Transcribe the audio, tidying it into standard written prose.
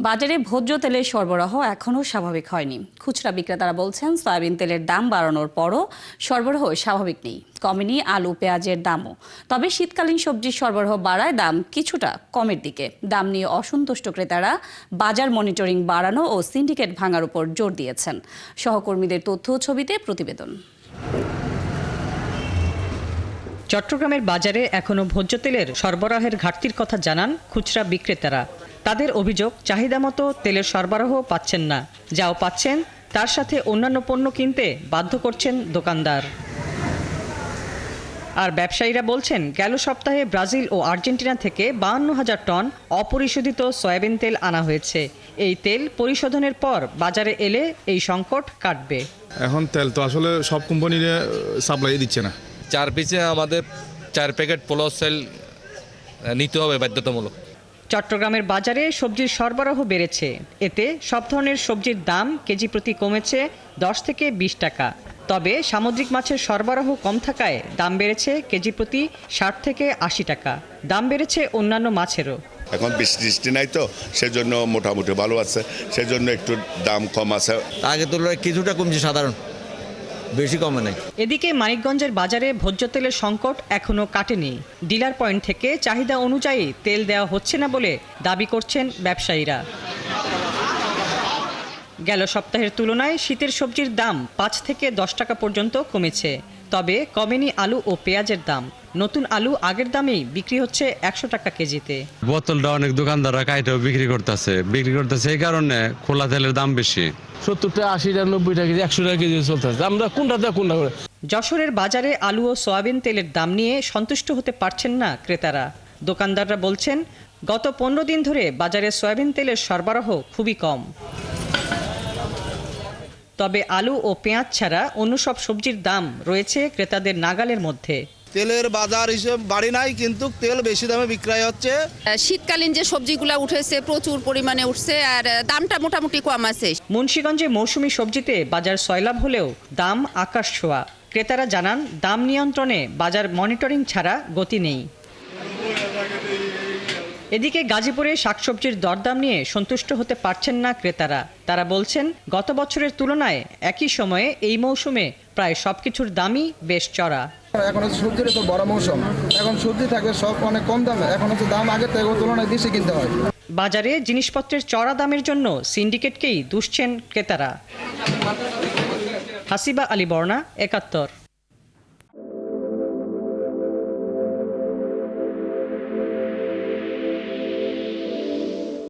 বাজারে ভোজ্য তেলের সরবরাহ এখনও স্বাভাবিক হয়নি। খুচরা বিক্রেতারা বলছেন সয়াবিন তেলের দাম বাড়ানোর পরও সরবরাহ স্বাভাবিক নেই, কমেনি আলু পেঁয়াজের দামও। তবে শীতকালীন সবজির সরবরাহ বাড়ায় দাম কিছুটা কমের দিকে। দাম নিয়ে অসন্তুষ্ট ক্রেতারা বাজার মনিটরিং বাড়ানো ও সিন্ডিকেট ভাঙার উপর জোর দিয়েছেন। সহকর্মীদের তথ্য ও ছবিতে প্রতিবেদন। চট্টগ্রামের বাজারে এখনও ভোজ্য তেলের সরবরাহের ঘাটতির কথা জানান খুচরা বিক্রেতারা। তাদের অভিযোগ, চাহিদা মতো তেলের সরবরাহ পাচ্ছেন না, যাও পাচ্ছেন তার সাথে অন্যান্য পণ্য কিনতে বাধ্য করছেন দোকানদার। আর ব্যবসায়ীরা বলছেন, গেল সপ্তাহে ব্রাজিল ও আর্জেন্টিনা থেকে 52,000 টন অপরিশোধিত সয়াবিন তেল আনা হয়েছে। এই তেল পরিশোধনের পর বাজারে এলে এই সংকট কাটবে। এখন তেল তো আসলে সব কোম্পানিরা সাপ্লাই দিচ্ছে না। 4 পিসে আমাদের 4 প্যাকেট পোলাও সেল নিতে হবে বাধ্যতামূলক। চট্টগ্রামের বাজারে সবজির সরবরাহ বেড়েছে। এতে সব ধরনের সবজির দাম কেজি প্রতি কমেছে 10 থেকে 20 টাকা। তবে সামুদ্রিক মাছের সরবরাহ কম থাকায় দাম বেড়েছে কেজি প্রতি 60 থেকে 80 টাকা। দাম বেড়েছে অন্যান্য মাছেরও। এখন বৃষ্টি নাই তো, সেজন্য মোটামুটি ভালো আছে, সেজন্য একটু দাম কম আছে। আগে তুলনায় কিছুটা কমছে, সাধারণ, বেশি কমে নাই। এদিকে মানিকগঞ্জের বাজারে ভোজ্য তেলের সংকট এখনও কাটেনি। ডিলার পয়েন্ট থেকে চাহিদা অনুযায়ী তেল দেওয়া হচ্ছে না বলে দাবি করছেন ব্যবসায়ীরা। গেল সপ্তাহের তুলনায় শীতের সবজির দাম 5 থেকে 10 টাকা পর্যন্ত কমেছে। তবে কমেনি আলু ও পেঁয়াজের দাম। নতুন আলু আগের দামেই বিক্রি হচ্ছে 100 টাকা কেজিতে। বোতলটা অনেক দোকানদাররা কাইটেও বিক্রি করতেছে এই কারণে খোলা তেলের দাম বেশি। 70টা 80টা 90টা কেজি 100 টাকা কেজি চলতেছে। আমরা কোনটা করে। যশোরের বাজারে আলু ও সয়াবিন তেলের দাম নিয়ে সন্তুষ্ট হতে পারছেন না ক্রেতারা। দোকানদাররা বলছেন, গত 15 দিন ধরে বাজারে সয়াবিন তেলের সরবরাহ খুবই কম। তবে আলু ও পেঁয়াজ ছাড়া অন্য সব সবজির দাম রয়েছে ক্রেতাদের নাগালের মধ্যে। তেলের বাজার হিসেব বাড়ি নাই, কিন্তু তেল বেশি দামে বিক্রয় হচ্ছে। শীতকালীন যে সবজিগুলো উঠেছে প্রচুর পরিমাণে উঠছে, আর দামটা মোটামুটি কম আছে। মুন্সিগঞ্জে মৌসুমী সবজিতে বাজার সয়লাভ হলেও দাম আকাশ ছোঁয়া। ক্রেতারা জানান, দাম নিয়ন্ত্রণে বাজার মনিটরিং ছাড়া গতি নেই। এদিকে গাজীপুরে শাকসবজির দরদাম নিয়ে সন্তুষ্ট হতে পারছেন না ক্রেতারা। তারা বলছেন, গত বছরের তুলনায় একই সময়ে এই মৌসুমে প্রায় সবকিছুর দামই বেশ চড়া। এখন হচ্ছে সবজির তো বড় মৌসুম, এখন সবজি থাকে সব অনেক কম দামে, এখন হচ্ছে দাম আগের থেকে তুলনায় বেশি কিনতে হয়। বাজারে জিনিসপত্রের চড়া দামের জন্য সিন্ডিকেটকেই দুষছেন ক্রেতারা। হাসিবা আলী বর্ণা, ৭১।